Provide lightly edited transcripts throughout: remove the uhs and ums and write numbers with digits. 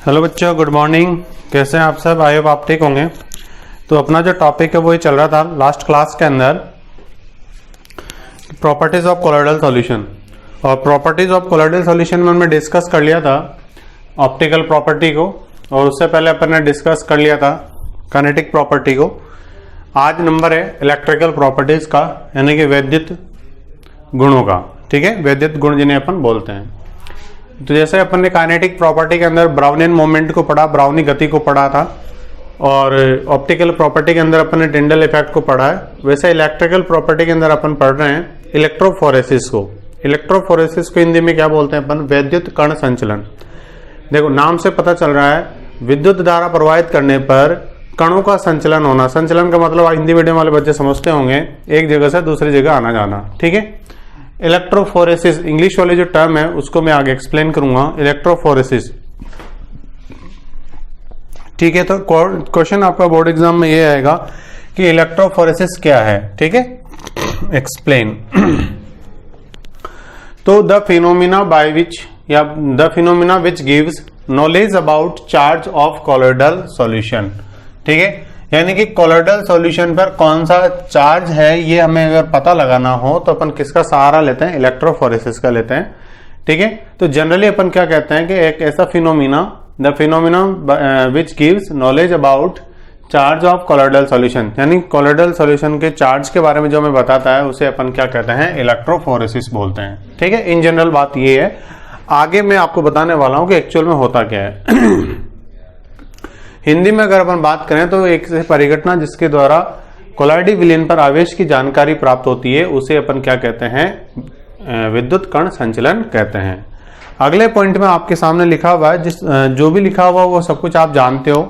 Hello बच्चों, good morning. कैसे हैं आप सब? आई होप आप ठीक होंगे। तो अपना जो टॉपिक है वो ही चल रहा था लास्ट क्लास के अंदर, प्रॉपर्टीज ऑफ कोलॉइडल सॉल्यूशन। और प्रॉपर्टीज ऑफ कोलॉइडल सॉल्यूशन में हमने डिस्कस कर लिया था ऑप्टिकल प्रॉपर्टी को, और उससे पहले अपन ने डिस्कस कर लिया था काइनेटिक प्रॉपर्टी को। आज नंबर है इलेक्ट्रिकल प्रॉपर्टीज का, यानी कि वैद्युत गुणों का। ठीक है, वैद्युत गुण जिन्हें अपन बोलते हैं। तो जैसे अपन ने काइनेटिक प्रॉपर्टी के अंदर ब्राउनियन मोमेंट को पढ़ा, ब्राउनी गति को पढ़ा था, और ऑप्टिकल प्रॉपर्टी के अंदर अपन ने टिंडल इफेक्ट को पढ़ा है, वैसे इलेक्ट्रिकल प्रॉपर्टी के अंदर अपन पढ़ रहे हैं इलेक्ट्रोफोरेसिस को। इलेक्ट्रोफोरेसिस को हिंदी में क्या बोलते हैं अपन? वैद्युत कण संचलन। देखो, नाम से पता चल रहा है विद्युत धारा प्रवाहित करने पर कणों का संचलन होना। संचलन का मतलब हिंदी मीडियम वाले बच्चे समझते होंगे, एक जगह से दूसरी जगह आना जाना। ठीक है, इलेक्ट्रोफोरेसिस इंग्लिश वाली जो टर्म है उसको मैं आगे एक्सप्लेन करूंगा, इलेक्ट्रोफोरेसिस। ठीक है, तो क्वेश्चन आपका बोर्ड एग्जाम में ये आएगा कि इलेक्ट्रोफोरेसिस क्या है। ठीक है, एक्सप्लेन। तो द फिनोमिना बाय विच या the phenomena which gives knowledge about charge of colloidal solution. ठीक है, यानी कि कोलॉइडल सॉल्यूशन पर कौन सा चार्ज है ये हमें अगर पता लगाना हो तो अपन किसका सहारा लेते हैं? इलेक्ट्रोफोरेसिस का लेते हैं। ठीक है, तो जनरली अपन क्या कहते हैं कि एक ऐसा phenomena, the phenomena which gives knowledge about charge of colloidal solution, यानी कोलॉइडल सॉल्यूशन के चार्ज के बारे में जो हमें बताता है उसे अपन क्या कहते हैं? इलेक्ट्रोफोरेसिस बोलते हैं। ठीक है, इन जनरल बात ये है। आगे मैं आपको बताने वाला हूं कि एक्चुअल में होता क्या है। हिंदी में अगर अपन बात करें तो एक परिघटना जिसके द्वारा कोलॉइडी विलयन पर आवेश की जानकारी प्राप्त होती है उसे अपन क्या कहते हैं? विद्युत कण संचलन कहते हैं। अगले पॉइंट में आपके सामने लिखा हुआ है, जो भी लिखा हुआ वो सब कुछ आप जानते हो,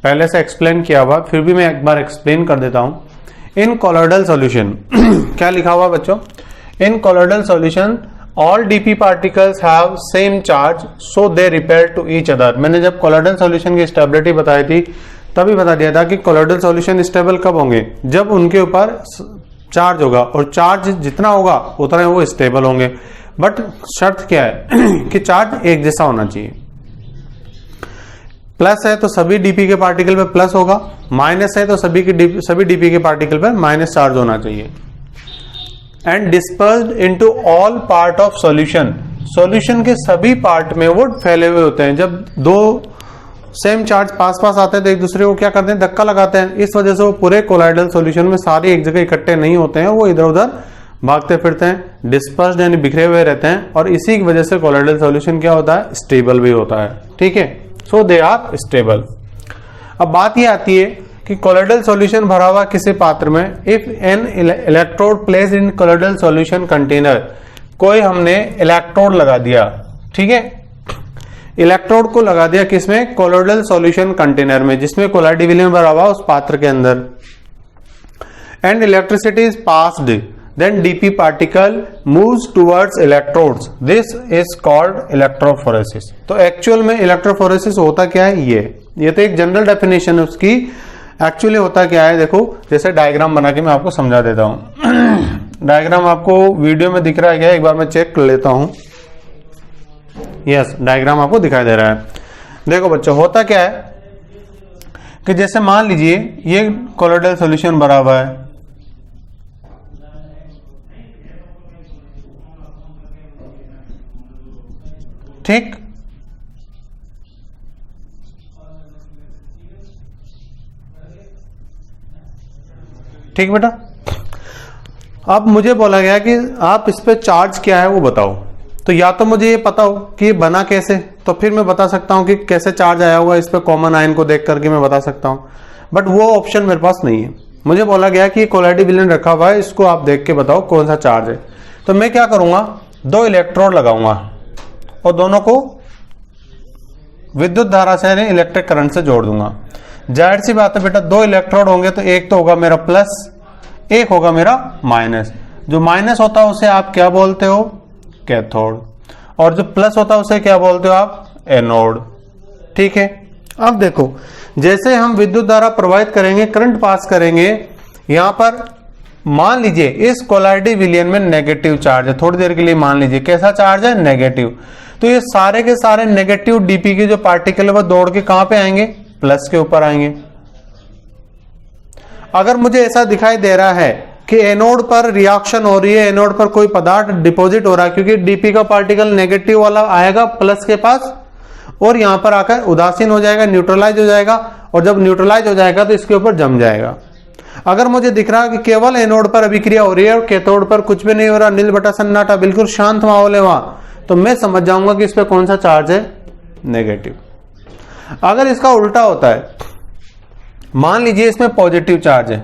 पहले से एक्सप्लेन किया हुआ, फिर भी मैं एक बार एक्सप्लेन कर देता हूं। इन कोलॉइडल सॉल्यूशन क्या लिखा हुआ बच्चों? इन colloidal solution all DP particles have same charge so they repair to each other. मैंने जब कोलॉइडल सॉल्यूशन की स्टेबिलिटी बताई थी तभी बता दिया था कि कोलॉइडल सॉल्यूशन स्टेबल कब होंगे? जब उनके ऊपर चार्ज होगा, और चार्ज जितना होगा उतना वो स्टेबल होंगे। बट शर्त क्या है कि चार्ज एक जैसा होना चाहिए। प्लस है तो सभी डीपी के पार्टिकल पे प्लस होगा, माइनस है तो सभी डीपी के पार्टिकल पे माइनस चार्ज होना चाहिए। And dispersed into all part of solution, solution के सभी पार्ट में वो फैले हुए होते हैं। जब दो सेम चार्ज पास पास आते हैं तो एक दूसरे को क्या करते हैं? धक्का लगाते हैं। इस वजह से वो पूरे कोलॉइडल सॉल्यूशन में सारे एक जगह इकट्ठे नहीं होते हैं, वो इधर उधर भागते फिरते हैं, डिस्पर्स्ड यानी बिखरे हुए रहते हैं, और इसी की वजह से कोलॉइडल सॉल्यूशन क्या होता है? स्टेबल भी होता है। ठीक है, सो दे आर स्टेबल। अब बात ये आती है कि कोलॉइडल सॉल्यूशन भरा हुआ किसी पात्र में, if N electrode placed in colloidal solution container, कोई हमने इलेक्ट्रोड लगा दिया। ठीक है, इलेक्ट्रोड को लगा दिया किसमें? कोलॉइडल सॉल्यूशन कंटेनर में, जिसमें कोलॉइडी विलयन भरा हुआ उस पात्र के अंदर। And electricity is passed, then DP particle moves towards electrodes, this is called electrophoresis. तो एक्चुअल में इलेक्ट्रोफोरेसिस होता क्या है? ये तो एक जनरल डेफिनेशन है उसकी। एक्चुअली होता क्या है, देखो, जैसे डायग्राम बना के मैं आपको समझा देता हूं। डायग्राम आपको वीडियो में दिख रहा है क्या? एक बार मैं चेक कर लेता हूं। यस, डायग्राम आपको दिखाई दे रहा है। देखो बच्चों, होता क्या है कि जैसे मान लीजिए ये कोलॉइडल सॉल्यूशन भरा हुआ है। ठीक, ठीक बेटा। अब मुझे बोला गया कि आप इस पे चार्ज क्या है वो बताओ। तो या तो मुझे ये पता हो कि ये बना कैसे, तो फिर मैं बता सकता हूं कि कैसे चार्ज आया हुआ, इस पे कॉमन आयन को देख करके मैं बता सकता हूं। बट वो ऑप्शन मेरे पास नहीं है। मुझे बोला गया कि कोलॉइडी विलयन रखा हुआ है, इसको आप देख के बताओ कौन सा चार्ज है। तो मैं क्या करूंगा? दो इलेक्ट्रोड लगाऊंगा और दोनों को विद्युत धारा से यानी इलेक्ट्रिक करंट से जोड़ दूंगा। जाहिर सी बात है बेटा, दो इलेक्ट्रोड होंगे तो एक तो होगा मेरा प्लस, एक होगा मेरा माइनस। जो माइनस होता है उसे आप क्या बोलते हो? कैथोड। और जो प्लस होता है उसे क्या बोलते हो आप? एनोड। ठीक है, अब देखो, जैसे हम विद्युत धारा प्रवाहित करेंगे, करंट पास करेंगे, यहां पर मान लीजिए इस कोलॉइडी विलयन में नेगेटिव चार्ज है। थोड़ी देर के लिए मान लीजिए कैसा चार्ज है? नेगेटिव। तो ये सारे के सारे नेगेटिव डीपी के जो पार्टिकल है वो दौड़ के कहां पे आएंगे, प्लस के ऊपर आएंगे। अगर मुझे ऐसा दिखाई दे रहा है कि एनोड पर रिएक्शन हो रही है, एनोड पर कोई पदार्थ डिपॉजिट हो रहा है, क्योंकि डीपी का पार्टिकल नेगेटिव वाला आएगा प्लस के पास और यहां पर आकर उदासीन हो जाएगा, न्यूट्रलाइज हो जाएगा, और जब न्यूट्रलाइज हो जाएगा तो इसके ऊपर जम जाएगा। अगर मुझे दिख रहा है कि केवल एनोड पर अभिक्रिया हो रही है और कैथोड पर कुछ भी नहीं हो रहा, नील बटा सन्नाटा, बिल्कुल शांत माहौल है वहां, तो मैं समझ जाऊंगा कि इस पे कौन सा चार्ज है, नेगेटिव। अगर इसका उल्टा होता है, मान लीजिए इसमें पॉजिटिव चार्ज है,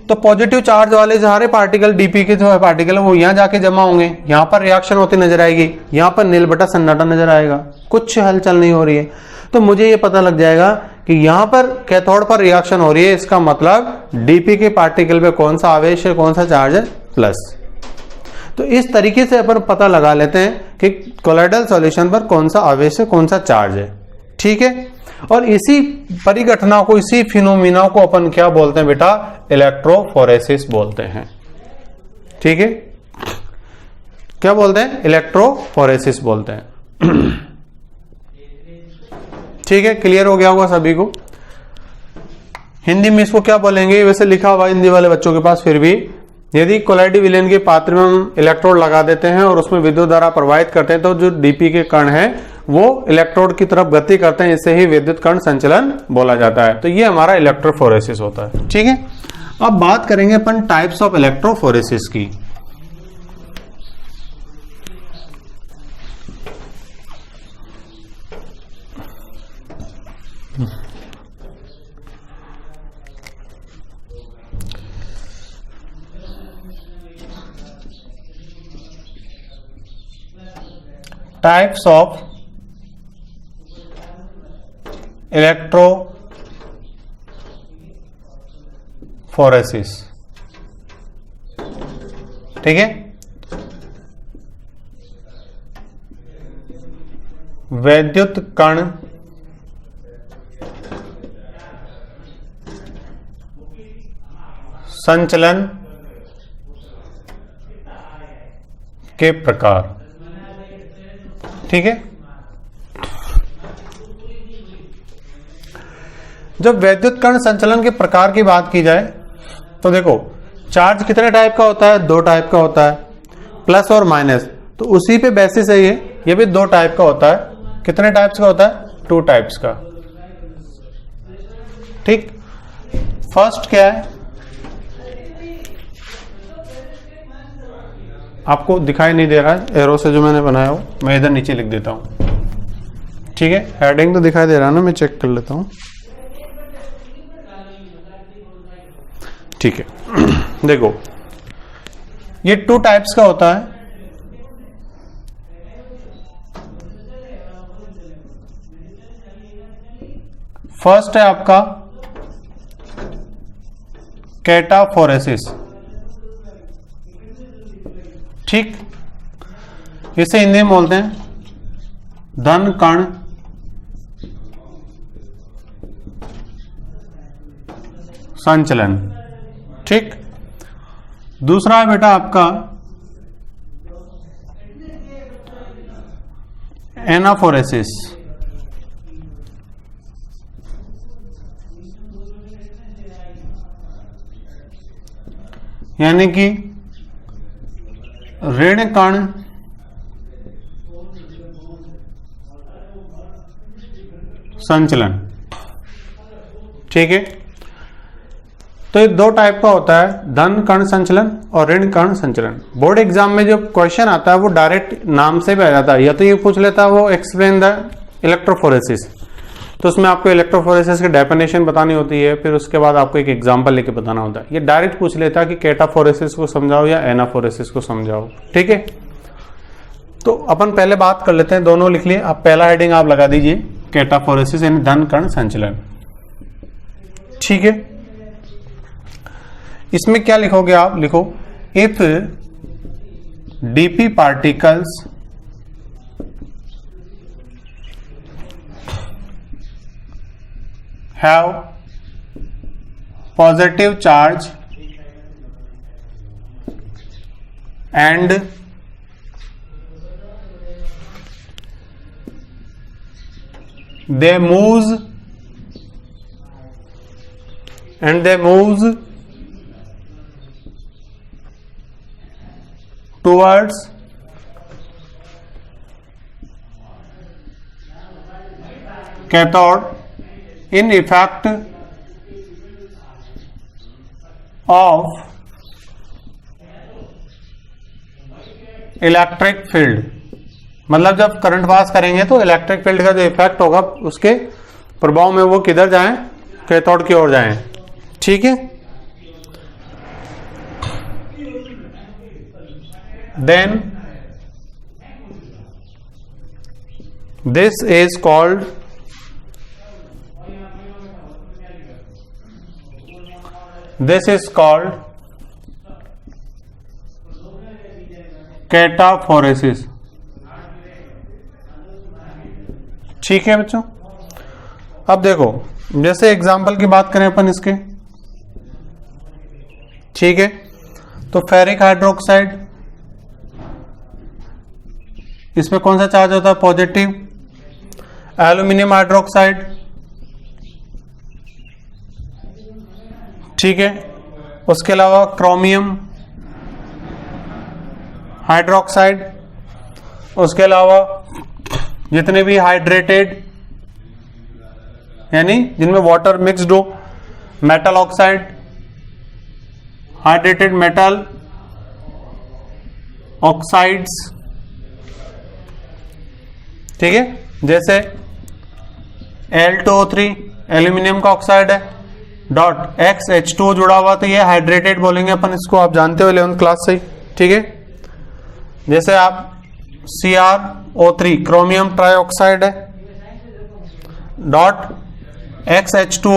तो पॉजिटिव चार्ज वाले सारे पार्टिकल डीपी के जो पार्टिकल है वो यहां जाके जमा होंगे, यहां पर रिएक्शन होती नजर आएगी, यहां पर नील बटा सन्नाटा नजर आएगा, कुछ हलचल नहीं हो रही है। तो मुझे ये पता लग जाएगा कि यहां पर कैथोड पर रिएक्शन हो रही है, इसका मतलब डीपी के पार्टिकल पे कौन सा आवेश है, कौन सा चार्ज है, प्लस। तो इस तरीके से अपन पता लगा लेते हैं कि कोलोइडल सॉल्यूशन पर कौन सा आवेश है, कौन सा चार्ज है। ठीक है, और इसी परिघटना को, इसी फिनोमिना को अपन क्या बोलते हैं बेटा, इलेक्ट्रोफोरेसिस बोलते हैं। ठीक है, क्या बोलते हैं, इलेक्ट्रोफोरेसिस बोलते हैं। ठीक है, क्लियर हो गया होगा सभी को। हिंदी में इसको क्या बोलेंगे, वैसे लिखा हुआ हिंदी वाले बच्चों के पास, फिर भी यदि कोलाइडी विलयन के पात्र में हम इलेक्ट्रोड लगा देते हैं और उसमें विद्युत धारा प्रवाहित करते हैं, तो जो डीपी के कण हैं वो इलेक्ट्रोड की तरफ गति करते हैं, इससे ही विद्युत कण संचलन बोला जाता है। तो ये हमारा इलेक्ट्रोफोरेसिस होता है। ठीक है, अब बात करेंगे अपन टाइप्स ऑफ इलेक्ट्रोफोरेसिस की। Types of electrophoresis. ठीक है, वैद्युत कण संचलन के प्रकार। ठीक है, जब वैद्युत कण संचलन के प्रकार की बात की जाए तो देखो, चार्ज कितने टाइप का होता है, दो टाइप का होता है, प्लस और माइनस। तो उसी पे बेसिस है ये भी दो टाइप का होता है। कितने टाइप्स का होता है, टू टाइप्स का। ठीक, फर्स्ट क्या है, आपको दिखाई नहीं दे रहा है एरो से जो मैंने बनाया हो, मैं इधर नीचे लिख देता हूं। ठीक है, हेडिंग तो दिखाई दे रहा है ना, मैं चेक कर लेता हूं। ठीक है, देखो ये टू टाइप्स का होता है। फर्स्ट है आपका कैटाफोरेसिस। ठीक, इसे हिंदी में बोलते हैं धन कण संचलन। ठीक, दूसरा है बेटा आपका एनाफोरेसिस। यानी कि ऋण कण संचलन। ठीक है, तो ये दो टाइप का होता है, धन कण संचलन और ऋण कण संचलन। बोर्ड एग्जाम में जो क्वेश्चन आता है वो डायरेक्ट नाम से भी आ जाता है, या तो ये पूछ लेता है वो एक्सप्लेन द इलेक्ट्रोफोरेसिस, तो उसमें आपको इलेक्ट्रोफोरेसिस की डेफिनेशन बतानी होती है, फिर उसके बाद आपको एक एग्जांपल लेके बताना होता है। ये डायरेक्ट पूछ लेता है कि कैटाफोरेसिस को समझाओ या एनाफोरेसिस को समझाओ। ठीक है, तो अपन पहले बात कर लेते हैं, दोनों लिख लिए। आप पहला हेडिंग आप लगा दीजिए कैटाफोरेसिस यानी धन कण संचलन। ठीक है, इसमें क्या लिखोगे आप, लिखो if DP particles have positive charge and they moves towards cathode in effect of electric field. मतलब जब करंट पास करेंगे तो इलेक्ट्रिक फील्ड का जो इफेक्ट होगा उसके प्रभाव में वो किधर जाएं, कैथोड की ओर जाएं। ठीक है, देन दिस इज कॉल्ड कैटाफोरेसिस। ठीक है बच्चों, अब देखो जैसे एग्जांपल की बात करें अपन इसके, ठीक है, तो फेरिक हाइड्रोक्साइड, इसमें कौन सा चार्ज होता है, पॉजिटिव। एल्यूमिनियम हाइड्रोक्साइड, ठीक है, उसके अलावा क्रोमियम हाइड्रोक्साइड, उसके अलावा जितने भी हाइड्रेटेड यानी जिनमें वाटर मिक्स्ड हो, metal oxide, hydrated metal oxides, ठीक है, जैसे Al2O3 एल्यूमिनियम का ऑक्साइड है, डॉट XH2 जुड़ा हुआ, तो ये हाइड्रेटेड बोलेंगे अपन इसको, आप जानते हो 11th क्लास से ही। ठीक है, जैसे आप CrO3 क्रोमियम ट्राइऑक्साइड है, डॉट XH2,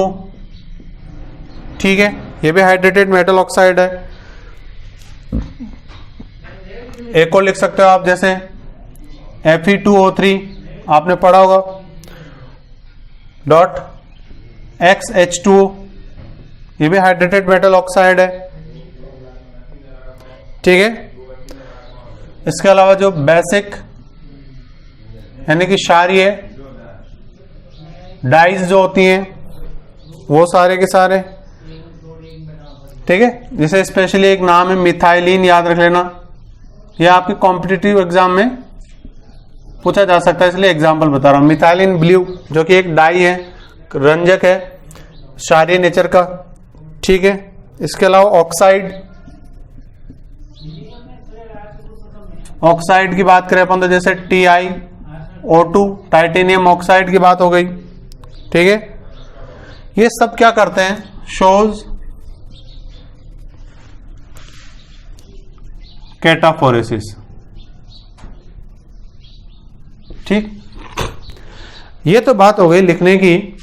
ठीक है, ये भी हाइड्रेटेड मेटल ऑक्साइड है। एक को लिख सकते हो आप जैसे Fe2O3 आपने पढ़ा होगा, डॉट XH2, ये भी हाइड्रेटेड मेटल ऑक्साइड है। ठीक है, इसके अलावा जो बेसिक यानी कि क्षारीय डाइज जो होती हैं वो सारे के सारे, ठीक है, जैसे स्पेशली एक नाम है मिथाइलिन, याद रख लेना, यह आपके कॉम्पिटिटिव एग्जाम में पूछा जा सकता है, इसलिए एग्जांपल बता रहा हूं। मिथाइलिन ब्लू जो कि एक डाई है, रंजक है क्षारीय नेचर का। ठीक है, इसके अलावा ऑक्साइड की बात करें अपन तो जैसे TiO2 टाइटेनियम ऑक्साइड की बात हो गई। ठीक है, ये सब क्या करते हैं, शोज कैटाफोरेसिस। ठीक, ये तो बात हो गई लिखने की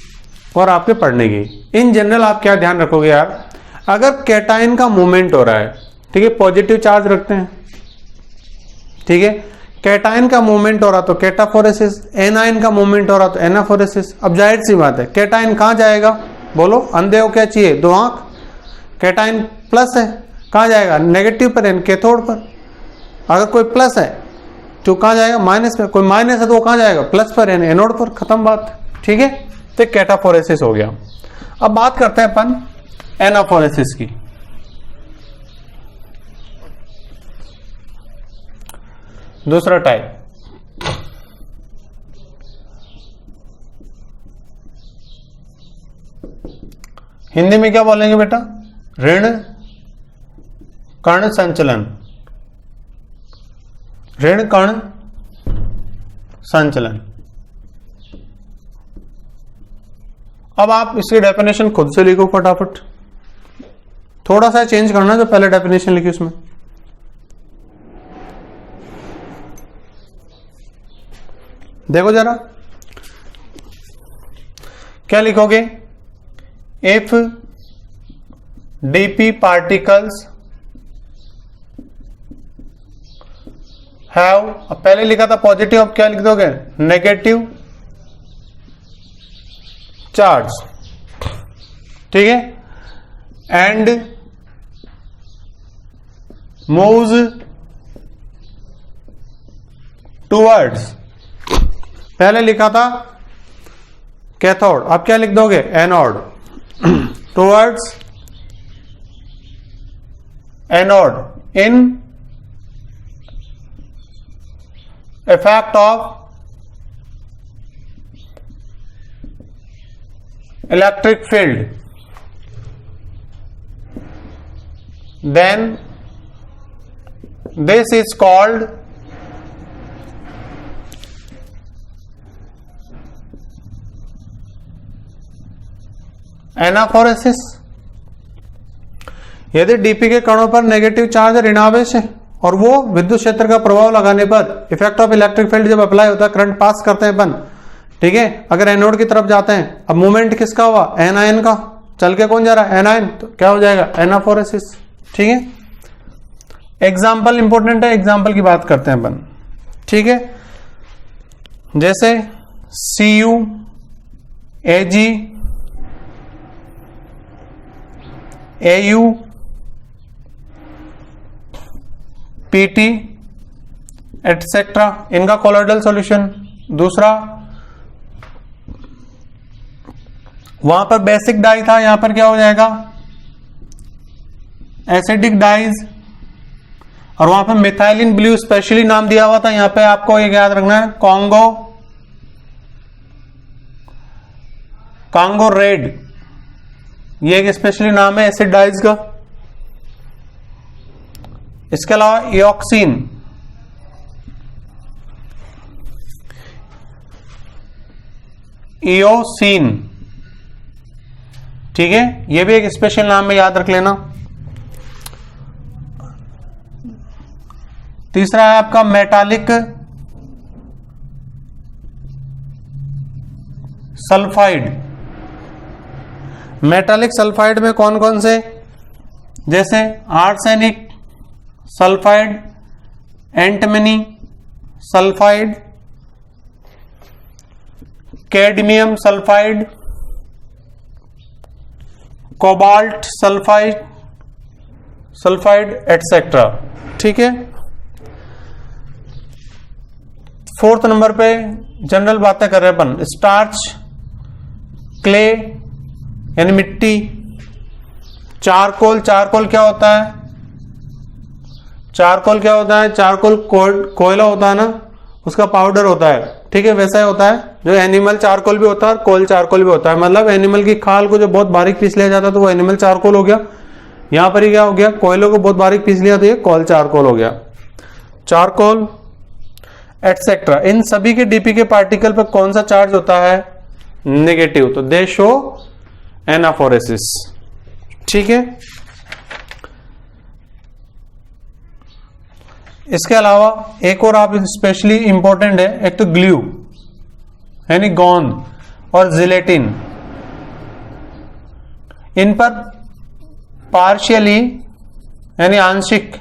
और आपके पढ़ने की। इन जनरल आप क्या ध्यान रखोगे यार, अगर कैटायन का मूवमेंट हो रहा है, ठीक है, पॉजिटिव चार्ज रखते हैं, ठीक है, कैटायन का मूवमेंट हो रहा तो कैटाफोरेसिस, एनायन का मूवमेंट हो रहा तो एनाफोरेसिस। अब जाहिर सी बात है, कैटायन कहां जाएगा, बोलो, अंधे हो क्या चाहिए, दो आंख। कैटायन प्लस है, कहां जाएगा, नेगेटिव पर यानी कैथोड पर। अगर कोई प्लस है तो कहां जाएगा, माइनस पे। कोई माइनस है तो वो कहां जाएगा, प्लस पर यानी एनोड पर। खत्म बात। ठीक है, तो कैटाफोरेसिस हो गया। अब बात करते हैं अपन एनाफोरेसिस की। दूसरा टाइप, हिंदी में क्या बोलेंगे बेटा, ऋण कण संचलन। ऋण कण संचलन। अब आप इसकी डेफिनेशन खुद से लिखो फटाफट, थोड़ा सा चेंज करना जो पहले डेफिनेशन लिखी उसमें। देखो जरा क्या लिखोगे, इफ डीपी पार्टिकल्स हैव, अब पहले लिखा था पॉजिटिव, अब क्या लिख दोगे, नेगेटिव चार्ज। ठीक है, एंड मूव्स टूवर्ड्स, पहले लिखा था कैथोड, आप क्या लिख दोगे? Anode. Towards anode in effect of electric field, then this is called एनाफोरेसिस। यदि डीपी के कणों पर नेगेटिव चार्ज ऋणावेश है और वो विद्युत क्षेत्र का प्रभाव लगाने पर इफेक्ट ऑफ इलेक्ट्रिक फील्ड जब अप्लाई होता है, करंट पास करते हैं अपन, ठीक है, अगर एनोड की तरफ जाते हैं, अब मूवमेंट किसका हुआ? एनायन का। चल के कौन जा रहा है? एनायन। तो क्या हो जाएगा? एनाफोरेसिस। ठीक है, एग्जाम्पल इंपॉर्टेंट है, एग्जाम्पल की बात करते हैं अपन। ठीक है, जैसे Cu, Ag, Au, PT etcetera, इनका कोलोइडल सॉल्यूशन। दूसरा, वहां पर बेसिक डाई था, यहां पर क्या हो जाएगा? Acidic dyes. और वहां पर मिथाइलिन ब्लू स्पेशली नाम दिया हुआ था, यहां पे आपको ये याद रखना है, कॉन्गो रेड, ये एक स्पेशली नाम है एसिड डाइज का। इसके अलावा इऑक्सिन, इओसिन, ठीक है, ये भी एक स्पेशल नाम है, याद रख लेना। तीसरा है आपका मेटालिक सल्फाइड। मेटालिक सल्फाइड में कौन कौन से? जैसे arsenic sulphide, antimony sulphide, cadmium sulphide, cobalt sulphide etcetera. ठीक है, फोर्थ नंबर पे जनरल बातें कर रहे हैं अपन। स्टार्च, क्ले यानी मिट्टी, चारकोल, चारकोल क्या होता है? चारकोल क्या होता है? चारकोल कोयला होता है ना, उसका पाउडर होता है। ठीक है, वैसा ही होता है, जो एनिमल चारकोल भी होता है और कोल चारकोल भी होता है। मतलब एनिमल की खाल को जो बहुत बारीक पीस लिया जाता है तो वो एनिमल चारकोल हो गया। यहां पर ही क्या हो गया? कोयलों को बहुत बारीक पीस लिया तो ये कोल चारकोल हो गया। चारकोल एटसेट्रा, इन सभी के डीपी के पार्टिकल पर कौन सा चार्ज होता है? नेगेटिव। तो दे शो एनाफोरेसिस। ठीक है, इसके अलावा एक और आप स्पेशली इंपॉर्टेंट है, एक तो ग्लू यानी गोंद और जिलेटिन, इन पर पार्शियली यानी आंशिक,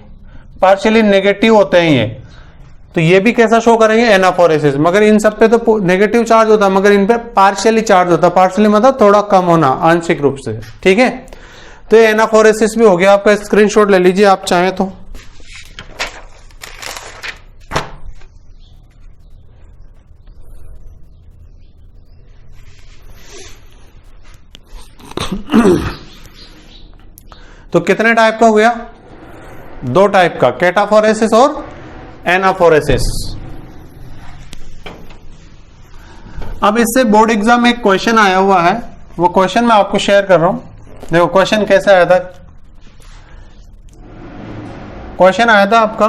पार्शियली नेगेटिव होते हैं ये, तो ये भी कैसा शो करेंगे? एनाफोरेसिस। मगर इन सब पे तो नेगेटिव चार्ज होता है, मगर इन पे पार्शियली चार्ज होता है। पार्शियली मतलब थोड़ा कम होना, आंशिक रूप से। ठीक है, तो ये एनाफोरेसिस भी हो गया। आपका स्क्रीनशॉट ले लीजिए आप चाहें तो। तो कितने टाइप का हो गया? दो टाइप का, कैटाफोरेसिस और एनाफोरेसिस। अब इससे बोर्ड एग्जाम में एक क्वेश्चन आया हुआ है, वो क्वेश्चन मैं आपको शेयर कर रहा हूं। देखो क्वेश्चन कैसे आया था। क्वेश्चन आया था आपका,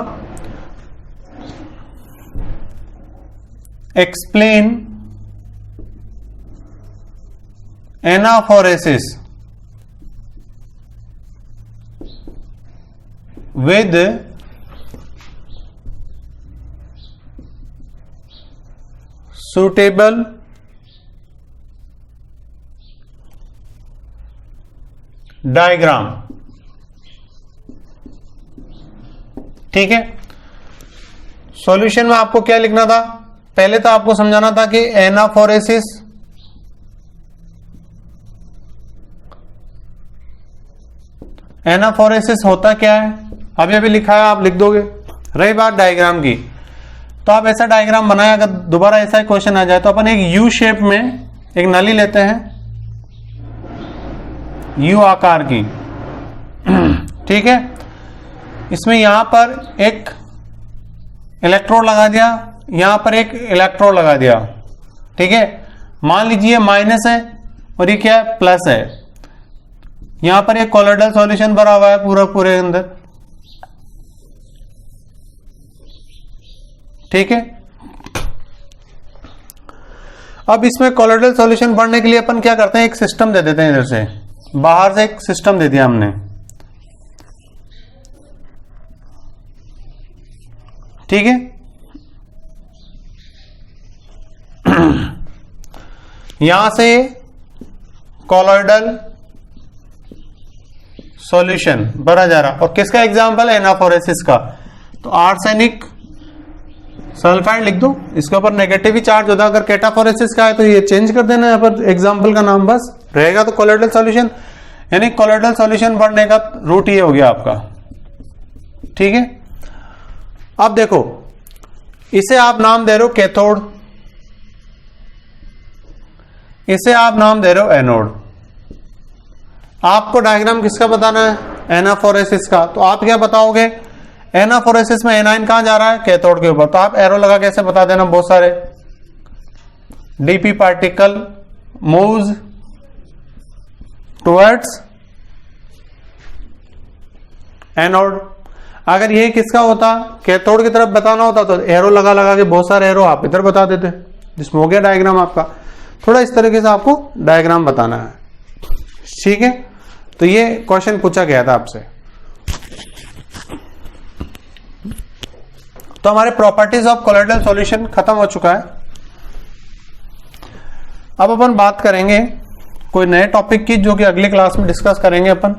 एक्सप्लेन एनाफोरेसिस with suitable डायग्राम। ठीक है, सॉल्यूशन में आपको क्या लिखना था? पहले तो आपको समझाना था कि एनाफोरेसिस होता क्या है। अभी अभी लिखा है, आप लिख दोगे। रही बात डायग्राम की, तो आप ऐसा डायग्राम बनाए, अगर दोबारा ऐसा क्वेश्चन आ जाए तो अपन एक यू शेप में एक नली लेते हैं यू आकार की, ठीक है, इसमें यहां पर एक इलेक्ट्रोड लगा दिया, यहां पर एक इलेक्ट्रोड लगा दिया, ठीक है। मान लीजिए माइनस है और ये क्या है, प्लस है। यहां पर एक कोलोइडल सॉल्यूशन भरा हुआ है पूरे अंदर, ठीक है। अब इसमें कोलोइडल सॉल्यूशन भरने के लिए अपन क्या करते हैं, एक सिस्टम दे देते हैं, इधर से बाहर से एक सिस्टम दे दिया हमने, ठीक है। यहां से कोलोइडल सॉल्यूशन भरा जा रहा, और किसका एग्जांपल है, एनाफोरेसिस का। तो आर्सेनिक सल्फाइड लिख दो, इसके ऊपर नेगेटिव ही चार्ज होता है। अगर कैटाफोरेसिस का है तो ये चेंज कर देना यहाँ पर एग्जांपल का नाम, बस रहेगा तो कोलोइडल सॉल्यूशन। यानी कोलोइडल सॉल्यूशन भरने का रूट ये हो गया आपका, ठीक है। अब देखो, इसे आप नाम दे रहे हो कैथोड, इसे आप नाम दे रहे हो एनोड। आपको डायग्राम किसका बताना है, एनाफोरेसिस का। तो आप क्या बताओगे, एनाफोरेसिस में एनाइन कहां जा रहा है, कैथोड के ऊपर। तो आप एरो लगा कैसे बता देना, बहुत सारे DP particle moves towards anode. अगर ये किसका होता, कैथोड की तरफ बताना होता तो एरो लगा लगा के बहुत सारे एरो आप इधर बता देते, जिसमें हो गया डायग्राम आपका। थोड़ा इस तरीके से आपको डायग्राम बताना है, ठीक है। तो ये क्वेश्चन पूछा गया था आपसे। तो हमारे प्रॉपर्टीज ऑफ कोलोइडल सॉल्यूशन खत्म हो चुका है। अब अपन बात करेंगे कोई नए टॉपिक की, जो कि अगली क्लास में डिस्कस करेंगे अपन।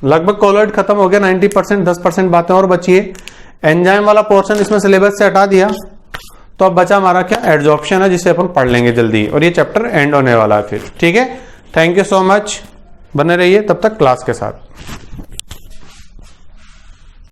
लगभग कोलोइड खत्म हो गया 90%, 10% बातें और बची है। एंजाइम वाला पोर्शन इसमें सिलेबस से हटा दिया, तो अब बचा हमारा क्या, एडजॉर्प्शन है, जिसे अपन पढ़ लेंगे जल्दी, और ये चैप्टर एंड होने वाला है फिर, ठीक है। थैंक यू सो मच, बने रहिए तब तक क्लास के साथ।